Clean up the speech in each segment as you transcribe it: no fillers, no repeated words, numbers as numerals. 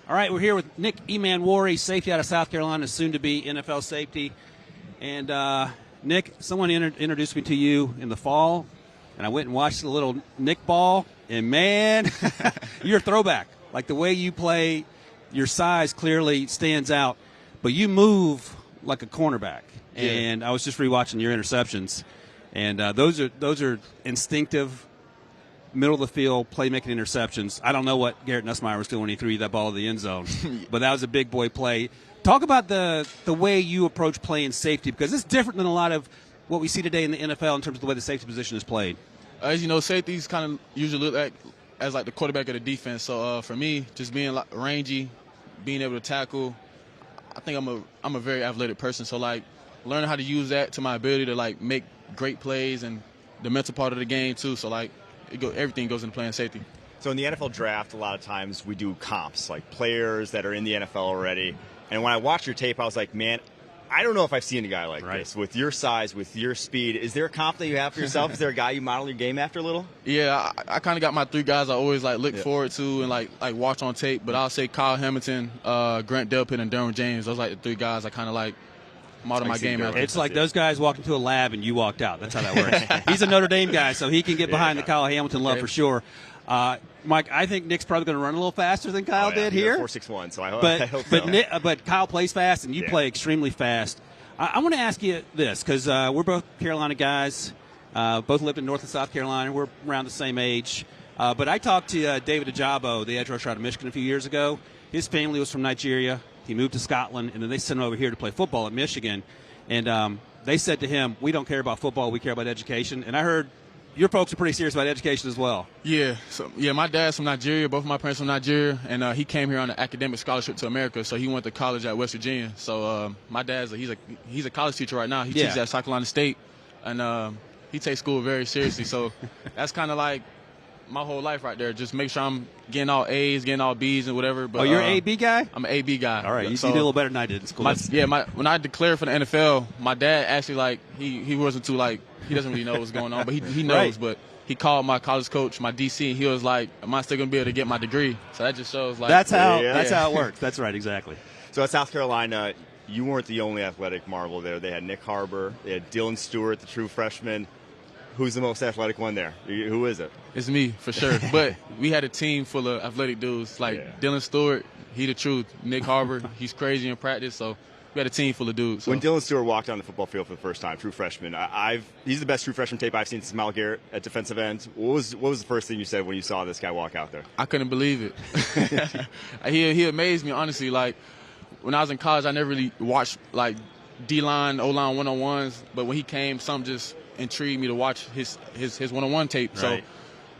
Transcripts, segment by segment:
All right, we're here with Nick Emmanwori, safety out of South Carolina, soon to be NFL safety. And Nick, someone introduced me to you in the fall, and I went and watched the little Nick ball, and man, you're a throwback. Like the way you play, your size clearly stands out, but you move like a cornerback. Yeah. And I was just rewatching your interceptions, and those are instinctive, middle of the field playmaking interceptions. I don't know what Garrett Nussmeier was doing when he threw you that ball to the end zone, but that was a big boy play. Talk about the way you approach playing safety, because it's different than a lot of what we see today in the NFL in terms of the way the safety position is played. As you know, safeties kind of usually look as the quarterback of the defense. So for me, just being rangy, being able to tackle, I think I'm a very athletic person. So learning how to use that to my ability to make great plays and the mental part of the game too. So everything goes into playing safety. So in the NFL draft, a lot of times we do comps, like players that are in the NFL already. And when I watched your tape, I was like, man, I don't know if I've seen a guy like this with your size, with your speed. Is there a comp that you have for yourself? Is there a guy you model your game after a little? Yeah, I kind of got my three guys I always look forward to and watch on tape. But I'll say Kyle Hamilton, Grant Delpit, and Derwin James. Those the three guys I kind of model my game after. It's like those guys walked into a lab and you walked out. That's how that works. He's a Notre Dame guy, so he can get behind the Kyle Hamilton love for sure. Mike, I think Nick's probably going to run a little faster than Kyle did here. 4.61, so I hope so. But Kyle plays fast, and you play extremely fast. I want to ask you this, because we're both Carolina guys, both lived in North and South Carolina. We're around the same age. But I talked to David Ajabo, the edge rusher out of Michigan, a few years ago. His family was from Nigeria. He moved to Scotland, and then they sent him over here to play football at Michigan. And they said to him, we don't care about football, we care about education. And I heard your folks are pretty serious about education as well. Yeah. So my dad's from Nigeria. Both of my parents from Nigeria, and he came here on an academic scholarship to America. So he went to college at West Virginia. So my dad's he's a college teacher right now. He teaches at South Carolina State, and he takes school very seriously. So that's kind of my whole life right there. Just make sure I'm getting all A's, getting all B's, and whatever. But, you're an AB guy? I'm an AB guy. All right, you did a little better than I did in school. When I declared for the NFL, my dad actually he wasn't too he doesn't really know what's going on, but he knows. Right. But he called my college coach, my DC, and he was like, "Am I still gonna be able to get my degree?" So that just shows that's how it works. That's right, exactly. So at South Carolina, you weren't the only athletic marvel there. They had Nick Harbor, they had Dylan Stewart, the true freshman. Who's the most athletic one there? Who is it? It's me, for sure. But we had a team full of athletic dudes. Dylan Stewart, he the truth. Nick Harbor, he's crazy in practice. So we had a team full of dudes. So. When Dylan Stewart walked on the football field for the first time, true freshman, he's the best true freshman tape I've seen since Myles Garrett at defensive end. What was the first thing you said when you saw this guy walk out there? I couldn't believe it. He amazed me, honestly. When I was in college, I never really watched D-line, O-line one-on-ones. But when he came, something just intrigued me to watch his one-on-one tape. Right. So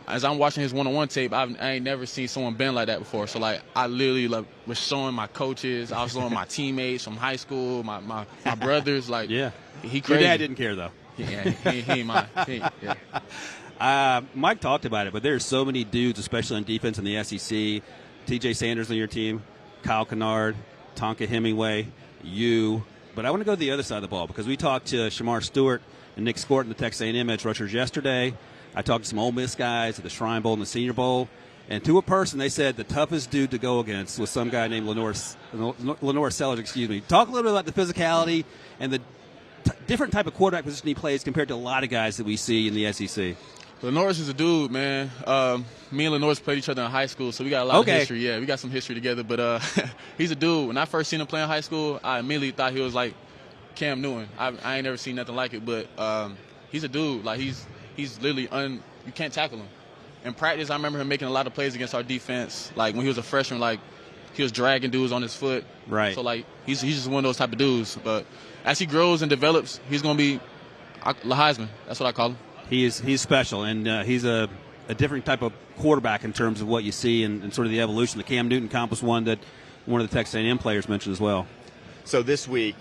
as I'm watching his one-on-one tape, I ain't never seen someone bend like that before. So I literally was showing my coaches, I was showing my teammates from high school, my brothers. He crazy. Your dad didn't care though. Yeah, he ain't mine. Mike talked about it, but there's so many dudes, especially on defense in the SEC. T.J. Sanders on your team, Kyle Kennard, Tonka Hemingway, you. But I want to go to the other side of the ball, because we talked to Shamar Stewart and Nick Scorton, the Texas A&M edge rushers, yesterday. I talked to some Ole Miss guys at the Shrine Bowl and the Senior Bowl. And to a person, they said the toughest dude to go against was some guy named Lenore Sellers. Talk a little bit about the physicality and the different type of quarterback position he plays compared to a lot of guys that we see in the SEC. Lenore is a dude, man. Me and Lenore played each other in high school, so we got a lot of history. Yeah, we got some history together. But he's a dude. When I first seen him play in high school, I immediately thought he was like Cam Newton. I ain't never seen nothing like it. But he's a dude. He's literally you can't tackle him. In practice, I remember him making a lot of plays against our defense. When he was a freshman, he was dragging dudes on his foot. Right. So he's just one of those type of dudes. But as he grows and develops, he's gonna be the Heisman. That's what I call him. He's special, and he's a different type of quarterback in terms of what you see and sort of the evolution. The Cam Newton comp was one that one of the Texas A&M players mentioned as well. So this week,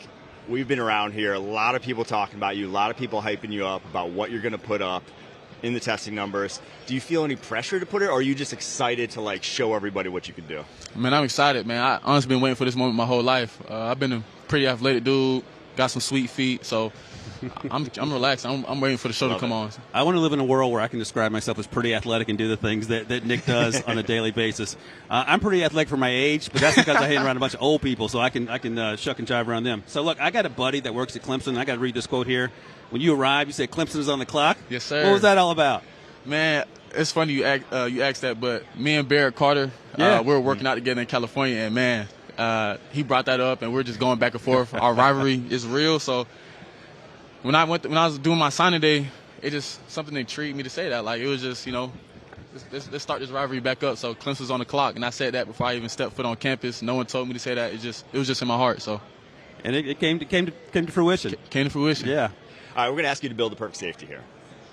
we've been around here, a lot of people talking about you, a lot of people hyping you up about what you're going to put up in the testing numbers. Do you feel any pressure to put it, or are you just excited to show everybody what you can do? Man, I'm excited, man. I honestly been waiting for this moment my whole life. I've been a pretty athletic dude, got some sweet feet, so I'm relaxed. I'm waiting for the show to come on. I want to live in a world where I can describe myself as pretty athletic and do the things that Nick does on a daily basis. I'm pretty athletic for my age, but that's because I hang around a bunch of old people, so I can shuck and jive around them. So look, I got a buddy that works at Clemson. I got to read this quote here. When you arrived, you said Clemson is on the clock. Yes, sir. What was that all about? Man, it's funny you asked that, but me and Barrett Carter, we were working out together in California, and man, he brought that up, and we're just going back and forth. Our rivalry is real. So when I was doing my signing day, it just something intrigued me to say that. Like, it was just, let's start this rivalry back up. So Clemson's on the clock, and I said that before I even stepped foot on campus. No one told me to say that. It was just in my heart. So, and it came to fruition. Came to fruition. Yeah. All right, we're going to ask you to build the perfect safety here.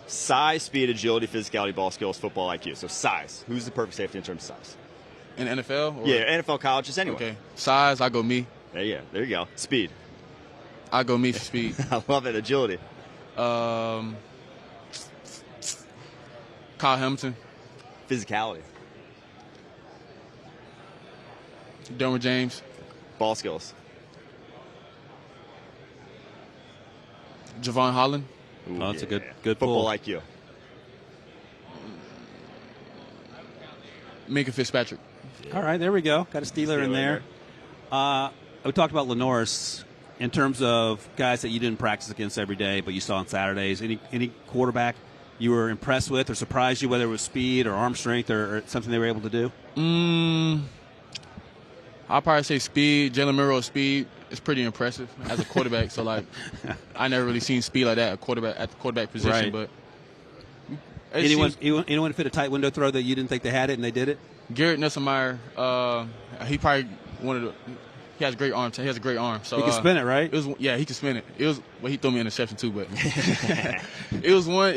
Size, speed, agility, physicality, ball skills, football IQ. So size. Who's the perfect safety in terms of size? In the NFL? Or? Yeah, NFL, college, just anywhere. Okay. Size, I go me. There you go. Speed. I go me for speed. I love it. Agility. Kyle Hamilton. Physicality. Derwin James. Ball skills. Javon Holland. Ooh, that's a good football pull. IQ. Minka Fitzpatrick. All right, there we go. Got a Steeler in there. We talked about Lenoris in terms of guys that you didn't practice against every day, but you saw on Saturdays. Any quarterback you were impressed with or surprised you, whether it was speed or arm strength or something they were able to do? I'll probably say speed. Jalen Milroe's speed is pretty impressive as a quarterback. So, like, I never really seen speed like that at the quarterback position. Right. But anyone fit a tight window throw that you didn't think they had it and they did it? Garrett Nussmeier, he probably he has a great arm. He has a great arm. So he can spin it, right? He can spin it. He threw me an interception too, but it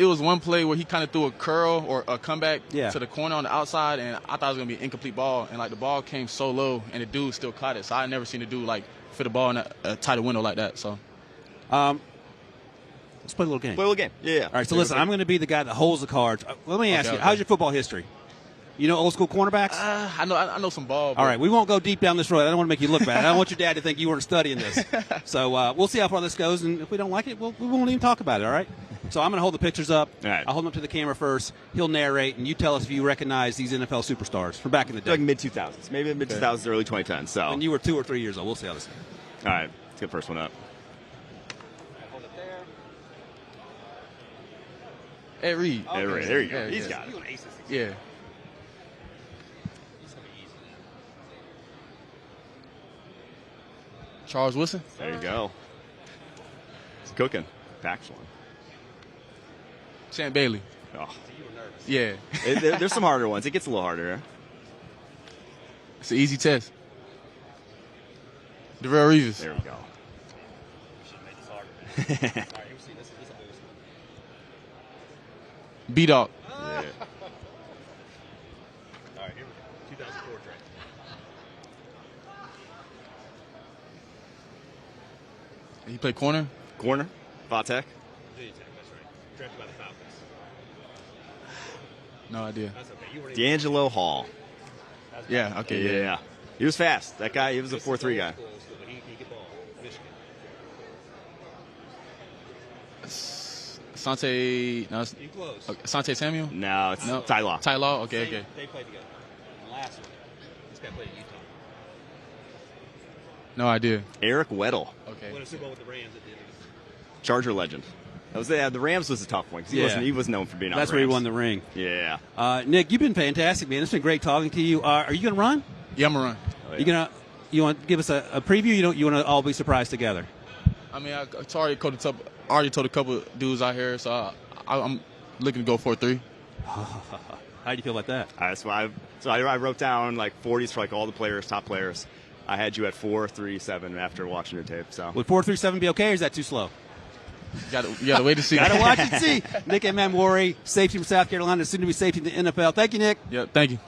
was one play where he kind of threw a curl or a comeback to the corner on the outside, and I thought it was gonna be an incomplete ball, and like the ball came so low, and the dude still caught it. So I never seen the dude like fit a ball in a tighter window like that. So, let's play a little game. Yeah. All right. So listen, I'm going to be the guy that holds the cards. Let me ask you, how's your football history? You know old school cornerbacks? I know some ball. All right, we won't go deep down this road. I don't want to make you look bad. I don't want your dad to think you weren't studying this. So we'll see how far this goes, and if we don't like it, we won't even talk about it, all right? So I'm going to hold the pictures up. All right. I'll hold them up to the camera first. He'll narrate, and you tell us if you recognize these NFL superstars from back in the day. Like mid-2000s. Maybe mid-2000s, early 2010s. So. When you were 2 or 3 years old. We'll see how this goes. All right, let's get the first one up. Hold it there. Ed Reed. Okay. There you go. He's got it. Yeah. Charles Wilson. There you go. It's cooking. Packed one. Champ Bailey. Oh. Yeah. There's some harder ones. It gets a little harder. It's an easy test. Darrell Reeves. There we go. B-Dog. Yeah. All right, here we go. 2004 draft. He played corner. Corner. Vatek. That's right. Drafted by the Falcons. No idea. That's okay. D'Angelo Hall. Yeah. Okay. Yeah. He was fast. That guy, he was a 4.3 guy. Asante. No, Asante Samuel. No, it's Ty Law. Ty Law. Okay. They played together. And last one, this guy played at Utah. No idea. Eric Weddle. Okay. Won a Super Bowl with the Rams at the end of his. Charger legend. That was the Rams was a tough one because he wasn't known for being on That's the where he Rams. won the ring. Yeah. Nick, you've been fantastic, man. It's been great talking to you. Are you going to run? Yeah, I'm gonna run. Oh, yeah. You want to give us a preview? You want to all be surprised together? I mean, I already told a couple of dudes out here, so I'm looking to go 4-3. How do you feel about that? So I wrote down like 40s for like all the players, top players. I had you at 4.37 after watching your tape. So Would 4.37 be okay, or is that too slow? You gotta wait to see. Gotta watch and see. Nick Emmanwori, safety from South Carolina, soon to be safety in the NFL. Thank you, Nick. Yeah, thank you.